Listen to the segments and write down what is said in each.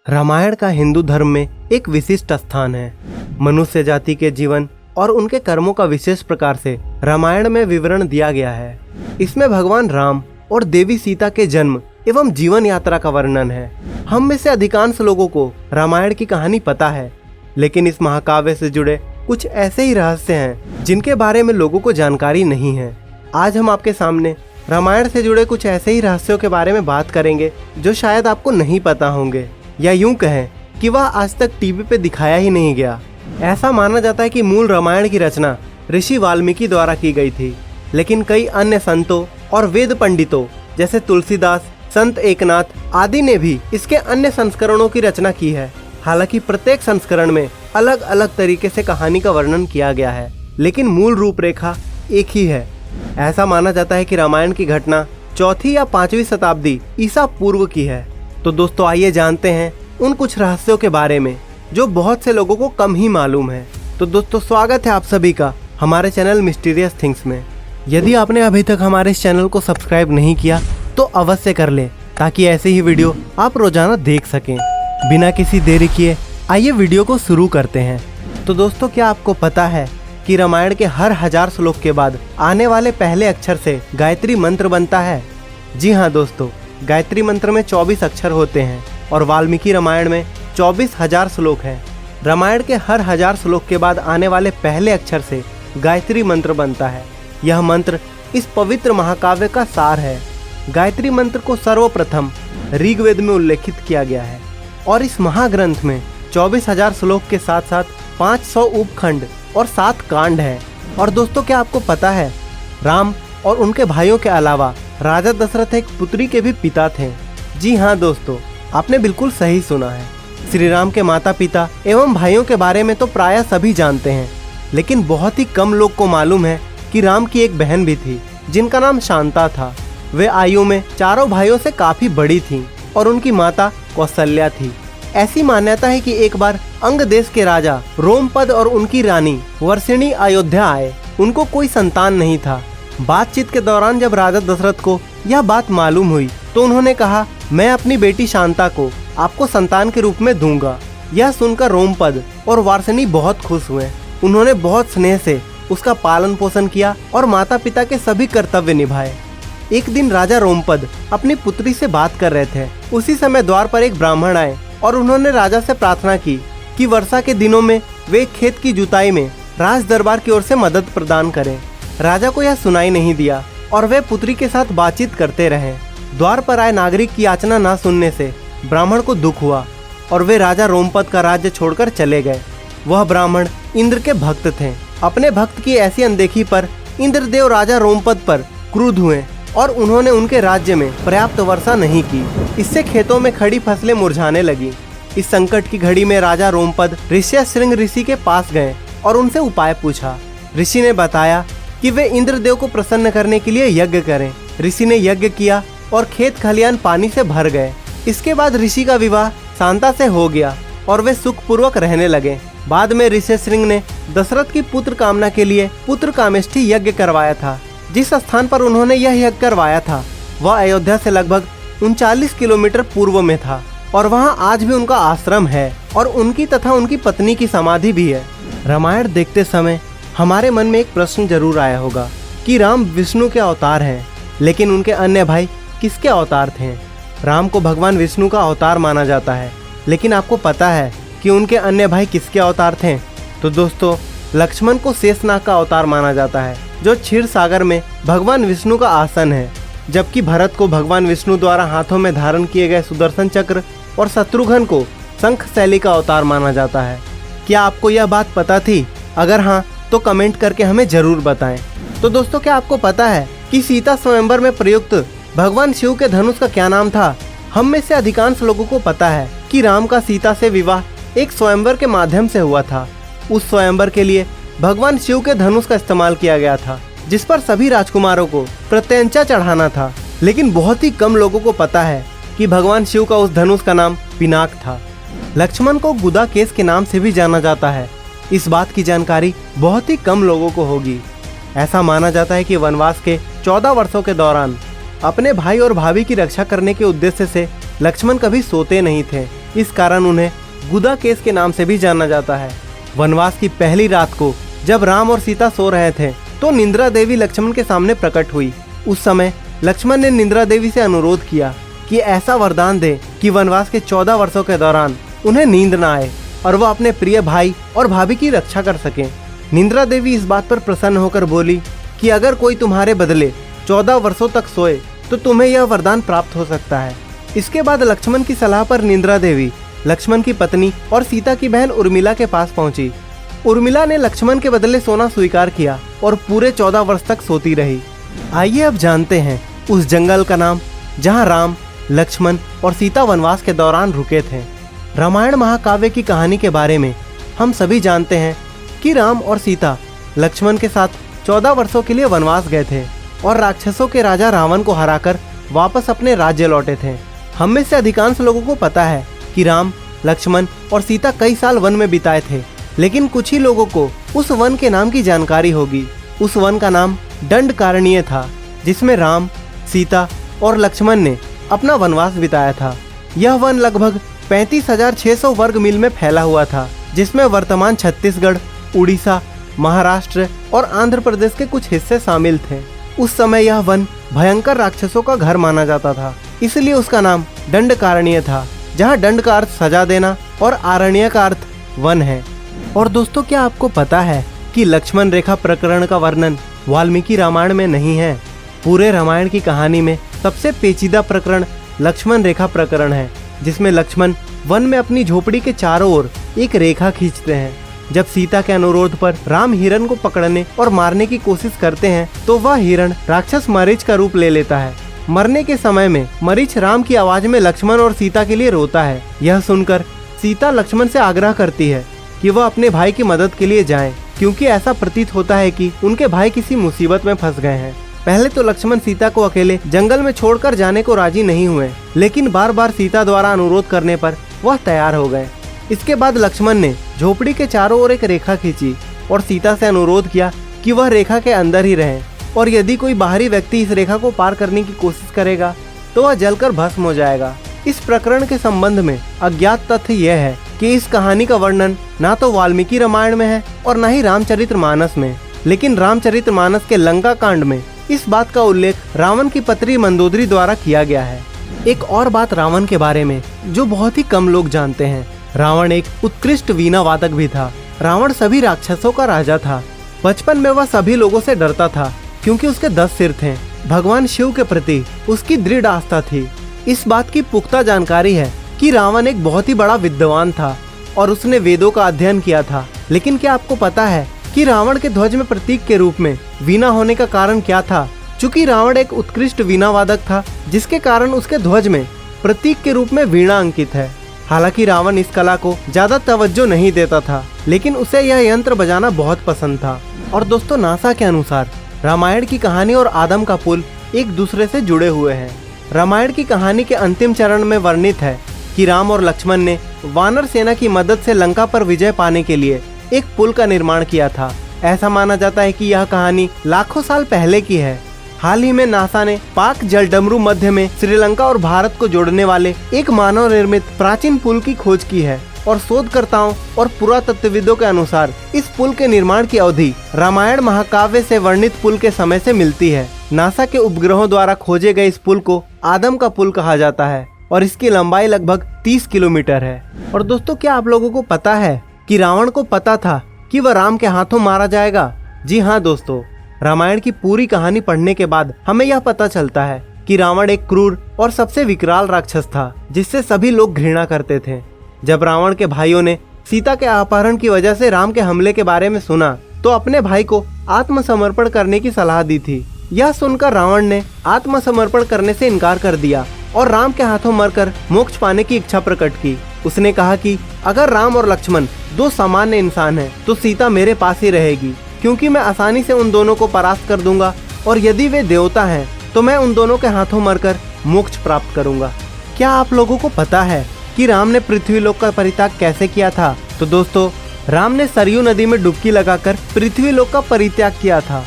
रामायण का हिंदू धर्म में एक विशिष्ट स्थान है। मनुष्य जाति के जीवन और उनके कर्मों का विशेष प्रकार से रामायण में विवरण दिया गया है। इसमें भगवान राम और देवी सीता के जन्म एवं जीवन यात्रा का वर्णन है। हम में से अधिकांश लोगों को रामायण की कहानी पता है, लेकिन इस महाकाव्य से जुड़े कुछ ऐसे ही रहस्य हैं जिनके बारे में लोगों को जानकारी नहीं है। आज हम आपके सामने रामायण से जुड़े कुछ ऐसे ही रहस्यों के बारे में बात करेंगे जो शायद आपको नहीं पता होंगे, या यूं कहें कि वह आज तक टीवी पे दिखाया ही नहीं गया। ऐसा माना जाता है कि मूल रामायण की रचना ऋषि वाल्मीकि द्वारा की गई थी, लेकिन कई अन्य संतों और वेद पंडितों जैसे तुलसीदास, संत एकनाथ आदि ने भी इसके अन्य संस्करणों की रचना की है। हालांकि प्रत्येक संस्करण में अलग अलग तरीके से कहानी का वर्णन किया गया है, लेकिन मूल रूपरेखा एक ही है। ऐसा माना जाता है कि रामायण की घटना 4वीं या 5वीं शताब्दी ईसा पूर्व की है। तो दोस्तों आइए जानते हैं उन कुछ रहस्यों के बारे में जो बहुत से लोगों को कम ही मालूम है। तो दोस्तों स्वागत है आप सभी का हमारे चैनल मिस्टीरियस थिंग्स में। यदि आपने अभी तक हमारे इस चैनल को सब्सक्राइब नहीं किया तो अवश्य कर लें, ताकि ऐसे ही वीडियो आप रोजाना देख सकें। बिना किसी देरी किए आइए वीडियो को शुरू करते हैं। तो दोस्तों क्या आपको पता है कि रामायण के हर 1000 श्लोक के बाद आने वाले पहले अक्षर से गायत्री मंत्र बनता है? जी हाँ दोस्तों, गायत्री मंत्र में 24 अक्षर होते हैं और वाल्मीकि रामायण में 24,000 श्लोक हैं। रामायण के हर 1000 श्लोक के बाद आने वाले पहले अक्षर से गायत्री मंत्र बनता है। यह मंत्र इस पवित्र महाकाव्य का सार है। गायत्री मंत्र को सर्वप्रथम ऋग्वेद में उल्लेखित किया गया है और इस महाग्रंथ में 24,000 श्लोक के साथ साथ 500 उपखंड और 7 कांड है। और दोस्तों क्या आपको पता है, राम और उनके भाइयों के अलावा राजा दशरथ एक पुत्री के भी पिता थे। जी हाँ दोस्तों, आपने बिल्कुल सही सुना है। श्री राम के माता पिता एवं भाइयों के बारे में तो प्रायः सभी जानते हैं, लेकिन बहुत ही कम लोग को मालूम है कि राम की एक बहन भी थी जिनका नाम शांता था। वे आयु में चारों भाइयों से काफी बड़ी थीं और उनकी माता कौशल्या थी। ऐसी मान्यता है कि एक बार अंग देश के राजा रोमपद और उनकी रानी वर्षिणी अयोध्या आए। उनको कोई संतान नहीं था। बातचीत के दौरान जब राजा दशरथ को यह बात मालूम हुई तो उन्होंने कहा, मैं अपनी बेटी शांता को आपको संतान के रूप में दूंगा। यह सुनकर रोमपद और वर्षिणी बहुत खुश हुए। उन्होंने बहुत स्नेह से उसका पालन पोषण किया और माता पिता के सभी कर्तव्य निभाए। एक दिन राजा रोमपद अपनी पुत्री से बात कर रहे थे। उसी समय द्वार पर एक ब्राह्मण आए और उन्होंने राजा से प्रार्थना की कि वर्षा के दिनों में वे खेत की जुताई में राज दरबार की ओर से मदद प्रदान करें। राजा को यह सुनाई नहीं दिया और वे पुत्री के साथ बातचीत करते रहे। द्वार पर आए नागरिक की याचना न सुनने से ब्राह्मण को दुख हुआ और वे राजा रोमपद का राज्य छोड़कर चले गए। वह ब्राह्मण इंद्र के भक्त थे। अपने भक्त की ऐसी अनदेखी पर इंद्रदेव राजा रोमपद पर क्रुद्ध हुए और उन्होंने उनके राज्य में पर्याप्त वर्षा नहीं की। इससे खेतों में खड़ी फसलें मुरझाने लगी। इस संकट की घड़ी में राजा रोमपद ऋष्यशृंग ऋषि के पास गए और उनसे उपाय पूछा। ऋषि ने बताया कि वे इंद्रदेव को प्रसन्न करने के लिए यज्ञ करें। ऋषि ने यज्ञ किया और खेत खलियान पानी से भर गए। इसके बाद ऋषि का विवाह शांता से हो गया और वे सुखपूर्वक रहने लगे। बाद में ऋष्यशृंग ने दशरथ की पुत्र कामना के लिए पुत्र कामेष्ठी यज्ञ करवाया था। जिस स्थान पर उन्होंने यह यज्ञ करवाया था वह अयोध्या से लगभग 39 किलोमीटर पूर्व में था और वहां आज भी उनका आश्रम है और उनकी तथा उनकी पत्नी की समाधि भी है। रामायण देखते समय हमारे मन में एक प्रश्न जरूर आया होगा कि राम विष्णु के अवतार हैं, लेकिन उनके अन्य भाई किसके अवतार थे? राम को भगवान विष्णु का अवतार माना जाता है, लेकिन आपको पता है कि उनके अन्य भाई किसके अवतार थे? तो दोस्तों लक्ष्मण को शेषनाग का अवतार माना जाता है, जो क्षीर सागर में भगवान विष्णु का आसन है। जबकि भरत को भगवान विष्णु द्वारा हाथों में धारण किए गए सुदर्शन चक्र और शत्रुघ्न को शंख शैली का अवतार माना जाता है। क्या आपको यह बात पता थी? अगर हाँ तो कमेंट करके हमें जरूर बताएं। तो दोस्तों क्या आपको पता है कि सीता स्वयंवर में प्रयुक्त भगवान शिव के धनुष का क्या नाम था? हम में से अधिकांश लोगों को पता है कि राम का सीता से विवाह एक स्वयंवर के माध्यम से हुआ था। उस स्वयंवर के लिए भगवान शिव के धनुष का इस्तेमाल किया गया था, जिस पर सभी राजकुमारों को प्रत्यंचा चढ़ाना था। लेकिन बहुत ही कम लोगों को पता है कि भगवान शिव का उस धनुष का नाम पिनाक था। लक्ष्मण को गुदा केस के नाम से भी जाना जाता है। इस बात की जानकारी बहुत ही कम लोगों को होगी। ऐसा माना जाता है कि वनवास के 14 वर्षों के दौरान अपने भाई और भाभी की रक्षा करने के उद्देश्य से लक्ष्मण कभी सोते नहीं थे इस कारण उन्हें गुदा केस के नाम से भी जाना जाता है। वनवास की पहली रात को जब राम और सीता सो रहे थे तो निंद्रा देवी लक्ष्मण के सामने प्रकट हुई। उस समय लक्ष्मण ने निंद्रा देवी से अनुरोध किया कि ऐसा वरदान दे कि वनवास के 14 वर्षों के दौरान उन्हें नींद न आए और वह अपने प्रिय भाई और भाभी की रक्षा कर सकें। निंद्रा देवी इस बात पर प्रसन्न होकर बोली कि अगर कोई तुम्हारे बदले 14 वर्षों तक सोए तो तुम्हें यह वरदान प्राप्त हो सकता है। इसके बाद लक्ष्मण की सलाह पर निंद्रा देवी लक्ष्मण की पत्नी और सीता की बहन उर्मिला के पास पहुंची। उर्मिला ने लक्ष्मण के बदले सोना स्वीकार किया और पूरे 14 वर्ष तक सोती रही। आइए अब जानते हैं उस जंगल का नाम जहां राम, लक्ष्मण और सीता वनवास के दौरान रुके थे। रामायण महाकाव्य की कहानी के बारे में हम सभी जानते हैं कि राम और सीता लक्ष्मण के साथ 14 वर्षों के लिए वनवास गए थे और राक्षसों के राजा रावण को हराकर वापस अपने राज्य लौटे थे। हम में से अधिकांश लोगों को पता है कि राम, लक्ष्मण और सीता कई साल वन में बिताए थे, लेकिन कुछ ही लोगों को उस वन के नाम की जानकारी होगी। उस वन का नाम दंडकारण्य था, जिसमें राम, सीता और लक्ष्मण ने अपना वनवास बिताया था। यह वन लगभग 35,600 वर्ग मील में फैला हुआ था, जिसमें वर्तमान छत्तीसगढ़, उड़ीसा, महाराष्ट्र और आंध्र प्रदेश के कुछ हिस्से शामिल थे। उस समय यह वन भयंकर राक्षसों का घर माना जाता था, इसलिए उसका नाम दंडकारण्य था, जहाँ दंड का अर्थ सजा देना और आरण्य का अर्थ वन है। और दोस्तों, क्या आपको पता है कि लक्ष्मण रेखा प्रकरण का वर्णन वाल्मीकि रामायण में नहीं है? पूरे रामायण की कहानी में सबसे पेचीदा प्रकरण लक्ष्मण रेखा प्रकरण है, जिसमें लक्ष्मण वन में अपनी झोपड़ी के चारों ओर एक रेखा खींचते हैं। जब सीता के अनुरोध पर राम हिरण को पकड़ने और मारने की कोशिश करते हैं तो वह हिरण राक्षस मरीच का रूप ले लेता है। मरने के समय में मरीच राम की आवाज में लक्ष्मण और सीता के लिए रोता है। यह सुनकर सीता लक्ष्मण से आग्रह करती है कि वह अपने भाई की मदद के लिए जाएं, क्योंकि ऐसा प्रतीत होता है कि उनके भाई किसी मुसीबत में फंस गए हैं। पहले तो लक्ष्मण सीता को अकेले जंगल में छोड़कर जाने को राजी नहीं हुए, लेकिन बार बार सीता द्वारा अनुरोध करने पर वह तैयार हो गए। इसके बाद लक्ष्मण ने झोपड़ी के चारों ओर एक रेखा खींची और सीता से अनुरोध किया कि वह रेखा के अंदर ही रहें, और यदि कोई बाहरी व्यक्ति इस रेखा को पार करने की कोशिश करेगा तो वह जलकर भस्म हो जाएगा। इस प्रकरण के संबंध में अज्ञात तथ्य यह है कि इस कहानी का वर्णन ना तो वाल्मीकि रामायण में है और न ही रामचरितमानस में, लेकिन रामचरितमानस के लंका कांड में इस बात का उल्लेख रावण की पत्नी मंदोदरी द्वारा किया गया है। एक और बात रावण के बारे में जो बहुत ही कम लोग जानते हैं, रावण एक उत्कृष्ट वीणा वादक भी था। रावण सभी राक्षसों का राजा था। बचपन में वह सभी लोगों से डरता था क्योंकि उसके 10 सिर थे। भगवान शिव के प्रति उसकी दृढ़ आस्था थी। इस बात की पुख्ता जानकारी है कि रावण एक बहुत ही बड़ा विद्वान था और उसने वेदों का अध्ययन किया था। लेकिन क्या आपको पता है कि रावण के ध्वज में प्रतीक के रूप में वीणा होने का कारण क्या था? चूंकि रावण एक उत्कृष्ट वीणा वादक था, जिसके कारण उसके ध्वज में प्रतीक के रूप में वीणा अंकित है। हालांकि रावण इस कला को ज्यादा तवज्जो नहीं देता था, लेकिन उसे यह यंत्र बजाना बहुत पसंद था। और दोस्तों, नासा के अनुसार रामायण की कहानी और आदम का पुल एक दूसरे से जुड़े हुए हैं। रामायण की कहानी के अंतिम चरण में वर्णित है कि राम और लक्ष्मण ने वानर सेना की मदद से लंका पर विजय पाने के लिए एक पुल का निर्माण किया था। ऐसा माना जाता है कि यह कहानी लाखों साल पहले की है। हाल ही में नासा ने पाक जलडमरू मध्य में श्रीलंका और भारत को जोड़ने वाले एक मानव निर्मित प्राचीन पुल की खोज की है और शोधकर्ताओं और पुरातत्वविदों के अनुसार इस पुल के निर्माण की अवधि रामायण महाकाव्य से वर्णित पुल के समय से मिलती है। नासा के उपग्रहों द्वारा खोजे गए इस पुल को आदम का पुल कहा जाता है और इसकी लंबाई लगभग 30 किलोमीटर है। और दोस्तों, क्या आप लोगों को पता है कि रावण को पता था कि वह राम के हाथों मारा जाएगा? जी हाँ दोस्तों, रामायण की पूरी कहानी पढ़ने के बाद हमें यह पता चलता है कि रावण एक क्रूर और सबसे विकराल राक्षस था, जिससे सभी लोग घृणा करते थे। जब रावण के भाइयों ने सीता के अपहरण की वजह से राम के हमले के बारे में सुना तो अपने भाई को आत्मसमर्पण करने की सलाह दी थी। यह सुनकर रावण ने आत्मसमर्पण करने से इनकार कर दिया और राम के हाथों मरकर मोक्ष पाने की इच्छा प्रकट की। उसने कहा कि अगर राम और लक्ष्मण दो सामान्य इंसान हैं तो सीता मेरे पास ही रहेगी, क्योंकि मैं आसानी से उन दोनों को परास्त कर दूंगा, और यदि वे देवता हैं तो मैं उन दोनों के हाथों मरकर मोक्ष प्राप्त करूंगा। क्या आप लोगों को पता है कि राम ने पृथ्वीलोक का परित्याग कैसे किया था? तो दोस्तों, राम ने सरयू नदी में डुबकी लगाकर पृथ्वीलोक का परित्याग किया था।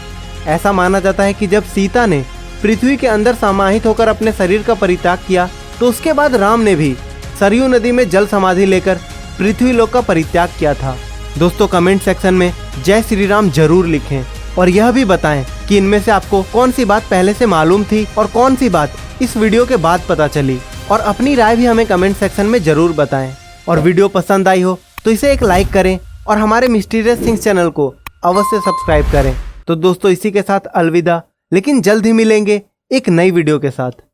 ऐसा माना जाता है कि जब सीता ने पृथ्वी के अंदर समाहित होकर अपने शरीर का परित्याग किया तो उसके बाद राम ने भी सरयू नदी में जल समाधि लेकर पृथ्वी लोक का परित्याग किया था। दोस्तों कमेंट सेक्शन में जय श्री राम जरूर लिखें और यह भी बताएं कि इनमें से आपको कौन सी बात पहले से मालूम थी और कौन सी बात इस वीडियो के बाद पता चली। और अपनी राय भी हमें कमेंट सेक्शन में जरूर बताएं। और वीडियो पसंद आई हो तो इसे एक लाइक करें और हमारे मिस्टीरियस थिंग्स चैनल को अवश्य सब्सक्राइब करें। तो दोस्तों इसी के साथ अलविदा, लेकिन जल्द ही मिलेंगे एक नई वीडियो के साथ।